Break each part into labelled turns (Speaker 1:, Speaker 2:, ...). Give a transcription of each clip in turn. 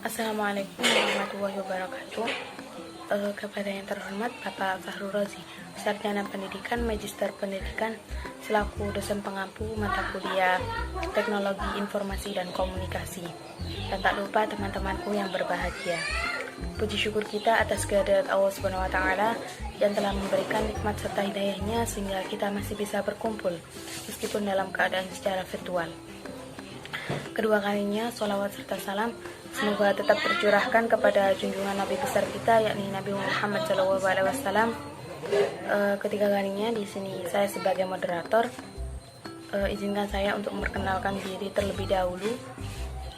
Speaker 1: Assalamualaikum warahmatullahi wabarakatuh. Kepada yang terhormat Bapak Fahrul Razi, Sarjana Pendidikan, Magister Pendidikan, selaku dosen pengampu mata kuliah Teknologi Informasi dan Komunikasi. Dan tak lupa teman-temanku yang berbahagia. Puji syukur kita atas kehadirat Allah Subhanahu wa taala yang telah memberikan nikmat serta hidayahnya sehingga kita masih bisa berkumpul meskipun dalam keadaan secara virtual. Kedua kalinya, sholawat serta salam semoga tetap tercurahkan kepada junjungan Nabi besar kita, yakni Nabi Muhammad SAW. Ketiga kalinya di sini saya sebagai moderator. Izinkan saya untuk memperkenalkan diri terlebih dahulu.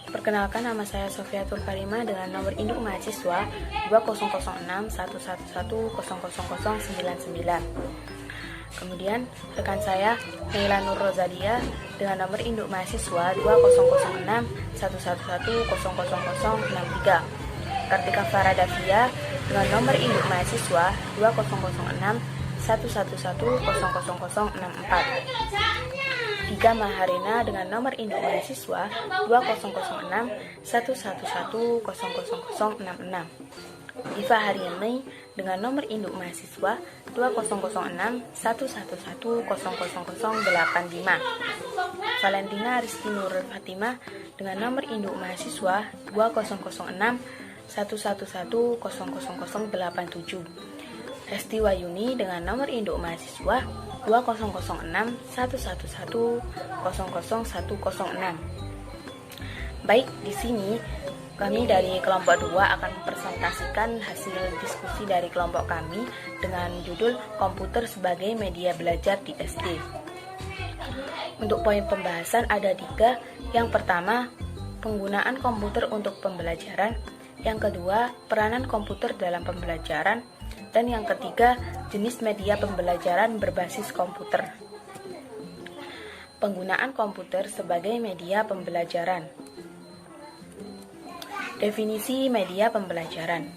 Speaker 1: Perkenalkan, nama saya Sofiatul Karimah dengan nomor induk mahasiswa 200611000099. Kemudian rekan saya Naila Nur Rozalia dengan nomor induk mahasiswa 200611100063. Kartika Faradavia dengan nomor induk mahasiswa 200611100064. Vika Maharina dengan nomor induk mahasiswa 200611100066. Iva Haryani dengan nomor induk mahasiswa 200611100085. Valentina Rizky Nurul Fatimah dengan nomor induk mahasiswa 200611100087. Resti Wayuni dengan nomor induk mahasiswa 20061110000106. Baik, di sini kami dari kelompok 2 akan mempresentasikan hasil diskusi dari kelompok kami dengan judul Komputer sebagai Media Belajar di SD. Untuk poin pembahasan ada 3. Yang pertama, penggunaan komputer untuk pembelajaran. Yang kedua, peranan komputer dalam pembelajaran. Dan yang ketiga, jenis media pembelajaran berbasis komputer. Penggunaan komputer sebagai media pembelajaran. Definisi media pembelajaran.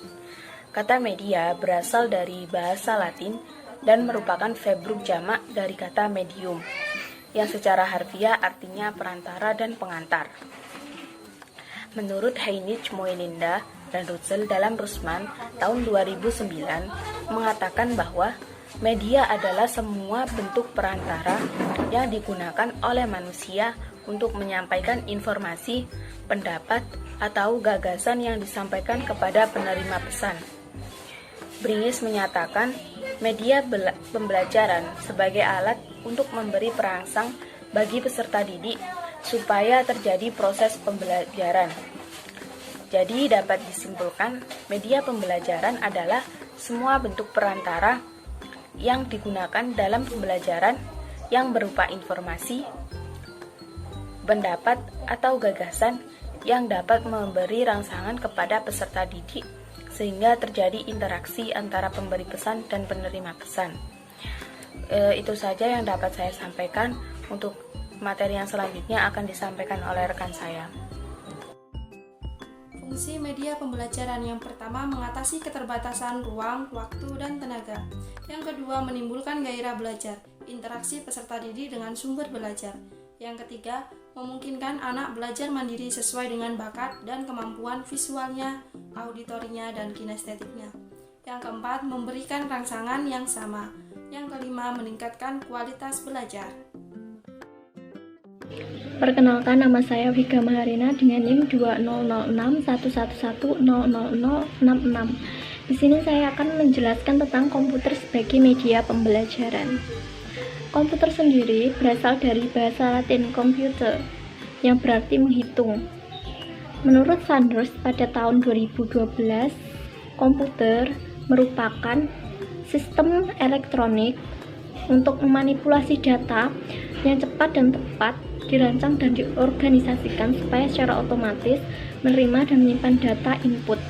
Speaker 1: Kata media berasal dari bahasa Latin dan merupakan verb jamak dari kata medium, yang secara harfiah artinya perantara dan pengantar. Menurut Heinrich Moelinda dan Russell dalam Rusman tahun 2009 mengatakan bahwa media adalah semua bentuk perantara yang digunakan oleh manusia untuk menyampaikan informasi, pendapat, atau gagasan yang disampaikan kepada penerima pesan. Bringis menyatakan media pembelajaran sebagai alat untuk memberi perangsang bagi peserta didik supaya terjadi proses pembelajaran. Jadi dapat disimpulkan media pembelajaran adalah semua bentuk perantara yang digunakan dalam pembelajaran yang berupa informasi, pendapat, atau gagasan yang dapat memberi rangsangan kepada peserta didik sehingga terjadi interaksi antara pemberi pesan dan penerima pesan. Itu saja yang dapat saya sampaikan. Untuk materi yang selanjutnya akan disampaikan oleh rekan saya.
Speaker 2: Fungsi media pembelajaran yang pertama mengatasi keterbatasan ruang, waktu, dan tenaga. Yang kedua menimbulkan gairah belajar, interaksi peserta didik dengan sumber belajar. Yang ketiga, memungkinkan anak belajar mandiri sesuai dengan bakat dan kemampuan visualnya, auditorinya, dan kinestetiknya. Yang keempat, memberikan rangsangan yang sama. Yang kelima, meningkatkan kualitas belajar.
Speaker 3: Perkenalkan, nama saya Vika Maharina dengan NIM 200611100066. Di sini saya akan menjelaskan tentang komputer sebagai media pembelajaran. Komputer sendiri berasal dari bahasa Latin computer, yang berarti menghitung. Menurut Sanders pada tahun 2012, komputer merupakan sistem elektronik untuk memanipulasi data yang cepat dan tepat, dirancang dan diorganisasikan supaya secara otomatis menerima dan menyimpan data input,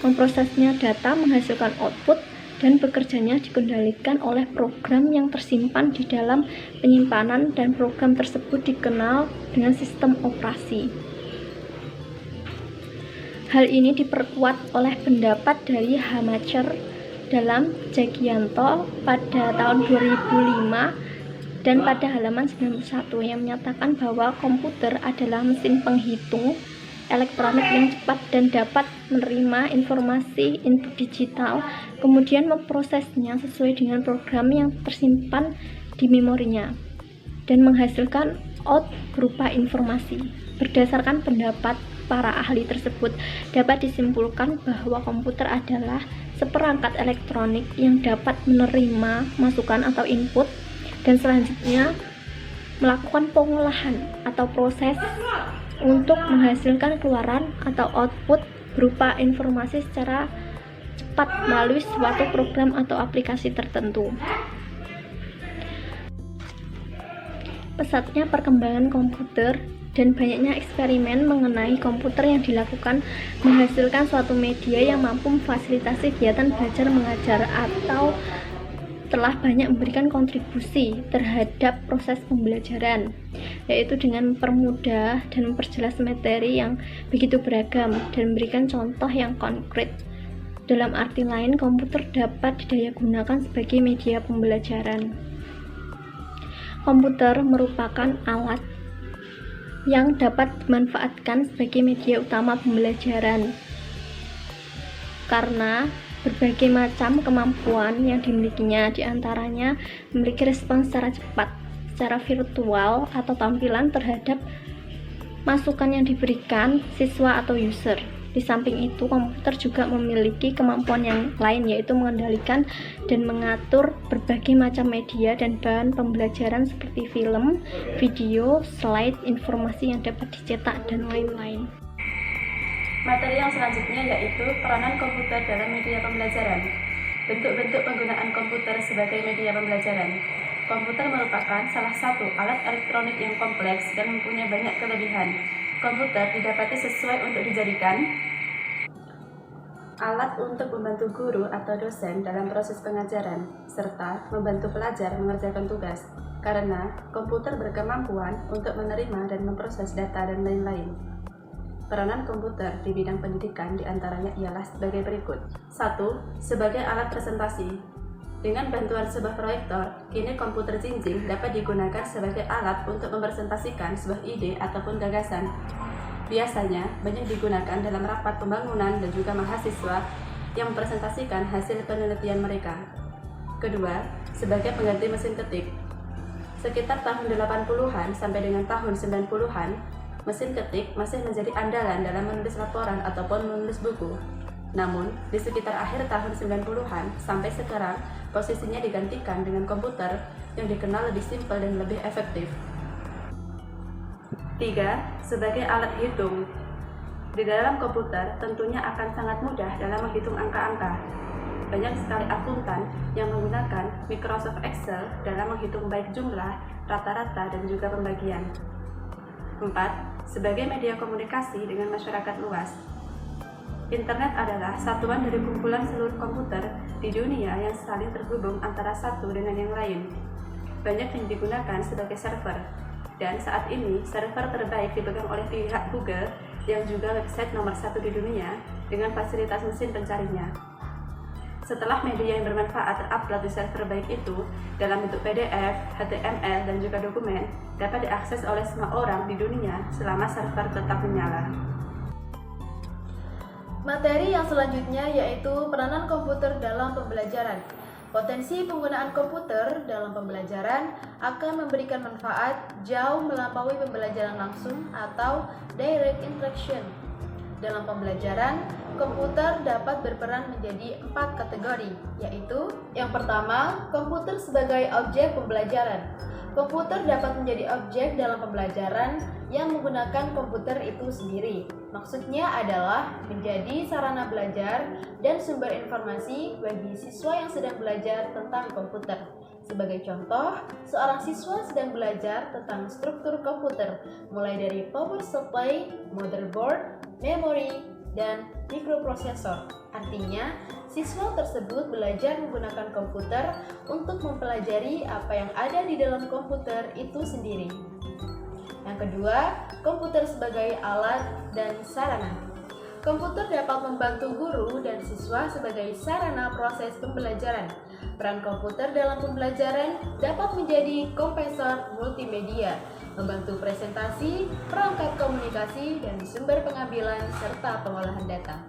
Speaker 3: memprosesnya data menghasilkan output, dan bekerjanya dikendalikan oleh program yang tersimpan di dalam penyimpanan, dan program tersebut dikenal dengan sistem operasi. Hal ini diperkuat oleh pendapat dari Hamacher dalam Jagianto pada tahun 2005 dan pada halaman 91 yang menyatakan bahwa komputer adalah mesin penghitung elektronik yang cepat dan dapat menerima informasi input digital, kemudian memprosesnya sesuai dengan program yang tersimpan di memorinya, dan menghasilkan out berupa informasi. Berdasarkan pendapat para ahli tersebut, dapat disimpulkan bahwa komputer adalah seperangkat elektronik yang dapat menerima masukan atau input dan selanjutnya melakukan pengolahan atau proses untuk menghasilkan keluaran atau output berupa informasi secara cepat melalui suatu program atau aplikasi tertentu. Pesatnya perkembangan komputer dan banyaknya eksperimen mengenai komputer yang dilakukan menghasilkan suatu media yang mampu memfasilitasi kegiatan belajar mengajar atau telah banyak memberikan kontribusi terhadap proses pembelajaran, yaitu dengan mempermudah dan memperjelas materi yang begitu beragam dan memberikan contoh yang konkret. Dalam arti lain, komputer dapat didayagunakan sebagai media pembelajaran. Komputer merupakan alat yang dapat dimanfaatkan sebagai media utama pembelajaran karena berbagai macam kemampuan yang dimilikinya, diantaranya memiliki respons secara cepat, secara virtual atau tampilan terhadap masukan yang diberikan siswa atau user. Di samping itu, komputer juga memiliki kemampuan yang lain, yaitu mengendalikan dan mengatur berbagai macam media dan bahan pembelajaran seperti film, video, slide, informasi yang dapat dicetak, dan lain-lain.
Speaker 4: Materi yang selanjutnya yaitu peranan komputer dalam media pembelajaran. Bentuk-bentuk penggunaan komputer sebagai media pembelajaran. Komputer merupakan salah satu alat elektronik yang kompleks dan mempunyai banyak kelebihan. Komputer didapati sesuai untuk dijadikan alat untuk membantu guru atau dosen dalam proses pengajaran, serta membantu pelajar mengerjakan tugas, karena komputer berkemampuan untuk menerima dan memproses data dan lain-lain. Peranan komputer di bidang pendidikan diantaranya ialah sebagai berikut. 1. Sebagai alat presentasi. Dengan bantuan sebuah proyektor, kini komputer jinjing dapat digunakan sebagai alat untuk mempresentasikan sebuah ide ataupun gagasan. Biasanya, banyak digunakan dalam rapat pembangunan dan juga mahasiswa yang mempresentasikan hasil penelitian mereka. Kedua, sebagai pengganti mesin ketik. Sekitar tahun 80-an sampai dengan tahun 90-an, mesin ketik masih menjadi andalan dalam menulis laporan ataupun menulis buku. Namun, di sekitar akhir tahun 90-an sampai sekarang, posisinya digantikan dengan komputer yang dikenal lebih simpel dan lebih efektif. 3. Sebagai alat hitung. Di dalam komputer tentunya akan sangat mudah dalam menghitung angka-angka. Banyak sekali akuntan yang menggunakan Microsoft Excel dalam menghitung baik jumlah, rata-rata, dan juga pembagian. 4. Sebagai media komunikasi dengan masyarakat luas. Internet adalah satuan dari kumpulan seluruh komputer di dunia yang saling terhubung antara satu dengan yang lain. Banyak yang digunakan sebagai server, dan saat ini server terbaik dipegang oleh pihak Google yang juga website nomor 1 di dunia dengan fasilitas mesin pencarinya. Setelah media yang bermanfaat terupload di server baik itu dalam bentuk PDF, HTML, dan juga dokumen, dapat diakses oleh semua orang di dunia selama server tetap menyala.
Speaker 2: Materi yang selanjutnya yaitu peranan komputer dalam pembelajaran. Potensi penggunaan komputer dalam pembelajaran akan memberikan manfaat jauh melampaui pembelajaran langsung atau direct interaction. Dalam pembelajaran, komputer dapat berperan menjadi 4 kategori, yaitu yang pertama, komputer sebagai objek pembelajaran. Komputer dapat menjadi objek dalam pembelajaran yang menggunakan komputer itu sendiri. Maksudnya adalah menjadi sarana belajar dan sumber informasi bagi siswa yang sedang belajar tentang komputer. Sebagai contoh, seorang siswa sedang belajar tentang struktur komputer, mulai dari power supply, motherboard, memori, dan mikroprosesor. Artinya, siswa tersebut belajar menggunakan komputer untuk mempelajari apa yang ada di dalam komputer itu sendiri. Yang kedua, komputer sebagai alat dan sarana.
Speaker 5: Komputer dapat membantu guru dan siswa sebagai sarana proses pembelajaran. Peran komputer dalam pembelajaran dapat menjadi kompresor multimedia, membantu presentasi, perangkat komunikasi, dan sumber pengambilan serta pengolahan data.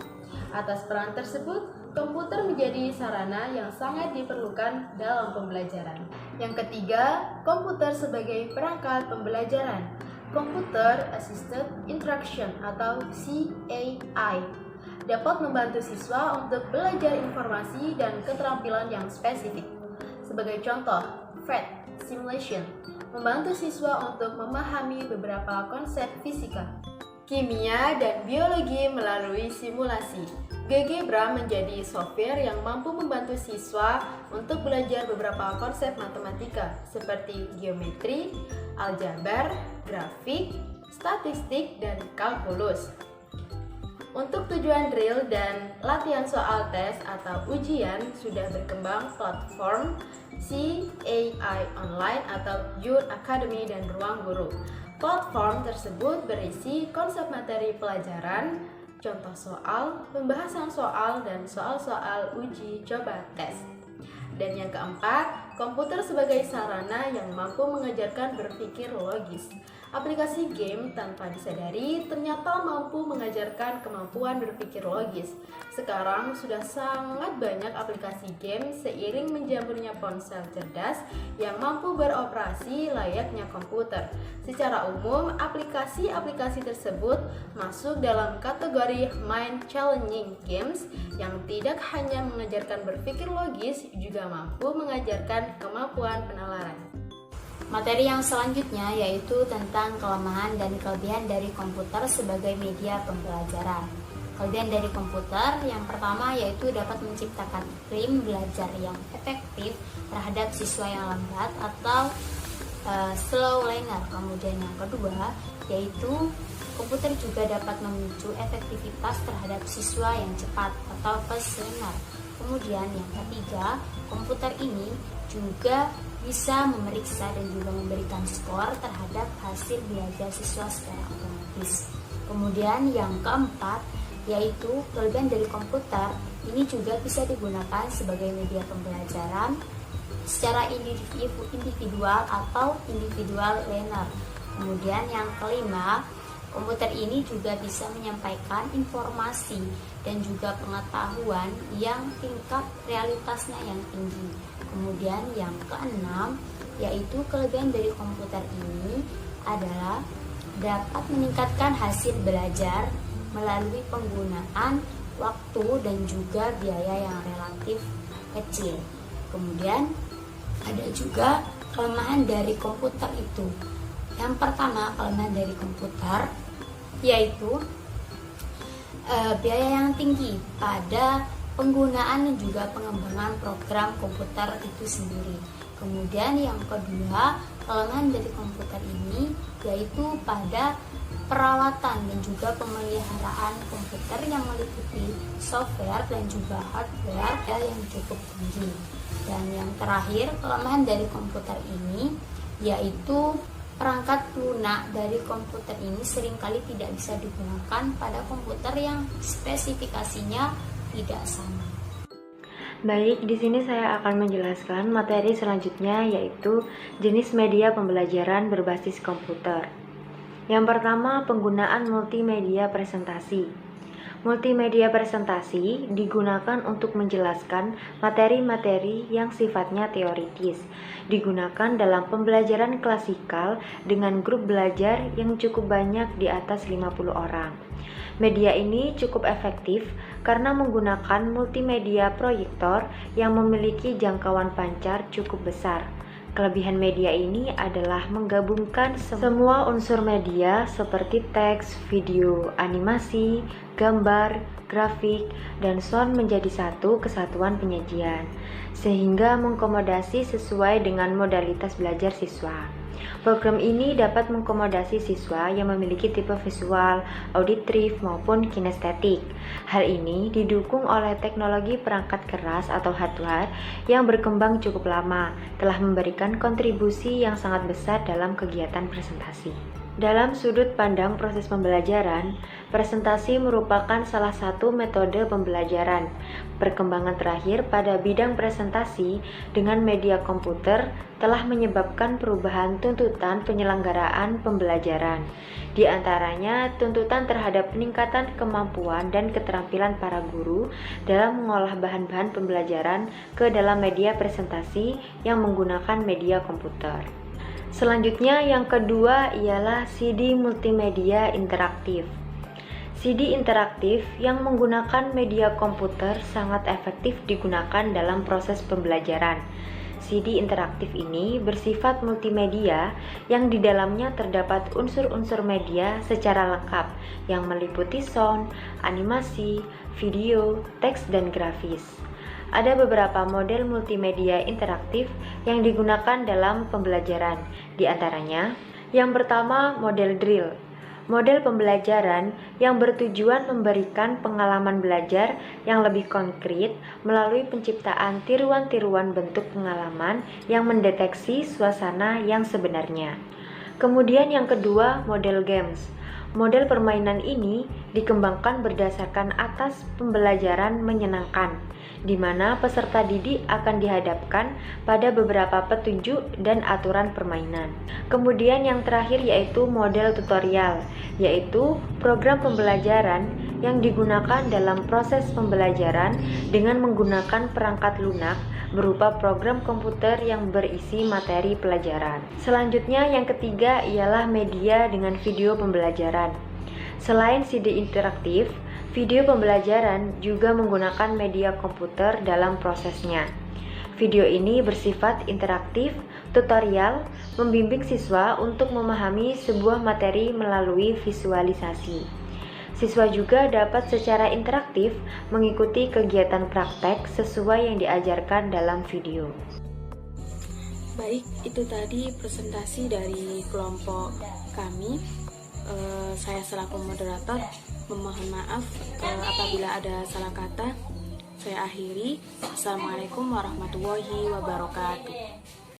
Speaker 5: Atas peran tersebut, komputer menjadi sarana yang sangat diperlukan dalam pembelajaran. Yang ketiga, komputer sebagai perangkat pembelajaran. Computer Assisted Interaction atau CAI dapat membantu siswa untuk belajar informasi dan keterampilan yang spesifik. Sebagai contoh, PhET Simulation membantu siswa untuk memahami beberapa konsep fisika, kimia, dan biologi melalui simulasi. GeoGebra menjadi software yang mampu membantu siswa untuk belajar beberapa konsep matematika seperti geometri, aljabar, grafik, statistik, dan kalkulus. Untuk tujuan drill dan latihan soal tes atau ujian sudah berkembang platform CAI Online atau Your Academy dan Ruang Guru. Platform tersebut berisi konsep materi pelajaran, contoh soal, pembahasan soal, dan soal-soal uji coba tes. Dan yang keempat, komputer sebagai sarana yang mampu mengajarkan berpikir logis. Aplikasi game tanpa disadari ternyata mampu mengajarkan kemampuan berpikir logis. Sekarang sudah sangat banyak aplikasi game seiring menjamurnya ponsel cerdas yang mampu beroperasi layaknya komputer. Secara umum, aplikasi-aplikasi tersebut masuk dalam kategori mind challenging games yang tidak hanya mengajarkan berpikir logis, juga mampu mengajarkan kemampuan penalaran.
Speaker 6: Materi yang selanjutnya yaitu tentang kelemahan dan kelebihan dari komputer sebagai media pembelajaran. Kelebihan dari komputer yang pertama yaitu dapat menciptakan iklim belajar yang efektif terhadap siswa yang lambat atau slow learner. Kemudian yang kedua yaitu komputer juga dapat memicu efektivitas terhadap siswa yang cepat atau fast learner. Kemudian yang ketiga, komputer ini juga bisa memeriksa dan juga memberikan skor terhadap hasil belajar siswa secara otomatis. Kemudian yang keempat, yaitu kelebihan dari komputer ini juga bisa digunakan sebagai media pembelajaran secara individual atau individual learner. Kemudian yang kelima, komputer ini juga bisa menyampaikan informasi dan juga pengetahuan yang tingkat realitasnya yang tinggi. Kemudian yang keenam, yaitu kelebihan dari komputer ini adalah dapat meningkatkan hasil belajar melalui penggunaan waktu dan juga biaya yang relatif kecil. Kemudian ada juga kelemahan dari komputer itu. Yang pertama, kelemahan dari komputer yaitu biaya yang tinggi pada penggunaan dan juga pengembangan program komputer itu sendiri. Kemudian yang kedua, kelemahan dari komputer ini yaitu pada perawatan dan juga pemeliharaan komputer yang meliputi software dan juga hardware yang cukup tinggi. Dan yang terakhir, kelemahan dari komputer ini yaitu perangkat lunak dari komputer ini seringkali tidak bisa digunakan pada komputer yang spesifikasinya tidak sama.
Speaker 7: Baik, di sini saya akan menjelaskan materi selanjutnya yaitu jenis media pembelajaran berbasis komputer. Yang pertama, penggunaan multimedia presentasi. Multimedia presentasi digunakan untuk menjelaskan materi-materi yang sifatnya teoritis. Digunakan dalam pembelajaran klasikal dengan grup belajar yang cukup banyak di atas 50 orang. Media ini cukup efektif karena menggunakan multimedia proyektor yang memiliki jangkauan pancar cukup besar. Kelebihan media ini adalah menggabungkan semua unsur media seperti teks, video, animasi, gambar, grafik, dan sound menjadi satu kesatuan penyajian, sehingga mengakomodasi sesuai dengan modalitas belajar siswa. Program ini dapat mengakomodasi siswa yang memiliki tipe visual, auditif, maupun kinestetik. Hal ini didukung oleh teknologi perangkat keras atau hardware yang berkembang cukup lama, telah memberikan kontribusi yang sangat besar dalam kegiatan presentasi. Dalam sudut pandang proses pembelajaran, presentasi merupakan salah satu metode pembelajaran. Perkembangan terakhir pada bidang presentasi dengan media komputer telah menyebabkan perubahan tuntutan penyelenggaraan pembelajaran. Di antaranya, tuntutan terhadap peningkatan kemampuan dan keterampilan para guru dalam mengolah bahan-bahan pembelajaran ke dalam media presentasi yang menggunakan media komputer. Selanjutnya, yang kedua ialah CD multimedia interaktif. CD interaktif yang menggunakan media komputer sangat efektif digunakan dalam proses pembelajaran. CD interaktif ini bersifat multimedia yang di dalamnya terdapat unsur-unsur media secara lengkap yang meliputi sound, animasi, video, teks, dan grafis. Ada beberapa model multimedia interaktif yang digunakan dalam pembelajaran. Di antaranya, yang pertama model drill. Model pembelajaran yang bertujuan memberikan pengalaman belajar yang lebih konkret melalui penciptaan tiruan-tiruan bentuk pengalaman yang mendeteksi suasana yang sebenarnya. Kemudian yang kedua, model games. Model permainan ini dikembangkan berdasarkan atas pembelajaran menyenangkan, di mana peserta didik akan dihadapkan pada beberapa petunjuk dan aturan permainan. Kemudian yang terakhir yaitu model tutorial, yaitu program pembelajaran yang digunakan dalam proses pembelajaran dengan menggunakan perangkat lunak berupa program komputer yang berisi materi pelajaran. Selanjutnya yang ketiga ialah media dengan video pembelajaran. Selain CD interaktif, video pembelajaran juga menggunakan media komputer dalam prosesnya. Video ini bersifat interaktif, tutorial, membimbing siswa untuk memahami sebuah materi melalui visualisasi. Siswa juga dapat secara interaktif mengikuti kegiatan praktek sesuai yang diajarkan dalam video.
Speaker 1: Baik, itu tadi presentasi dari kelompok kami. Saya selaku moderator memohon maaf apabila ada salah kata. Saya akhiri. Assalamualaikum warahmatullahi wabarakatuh.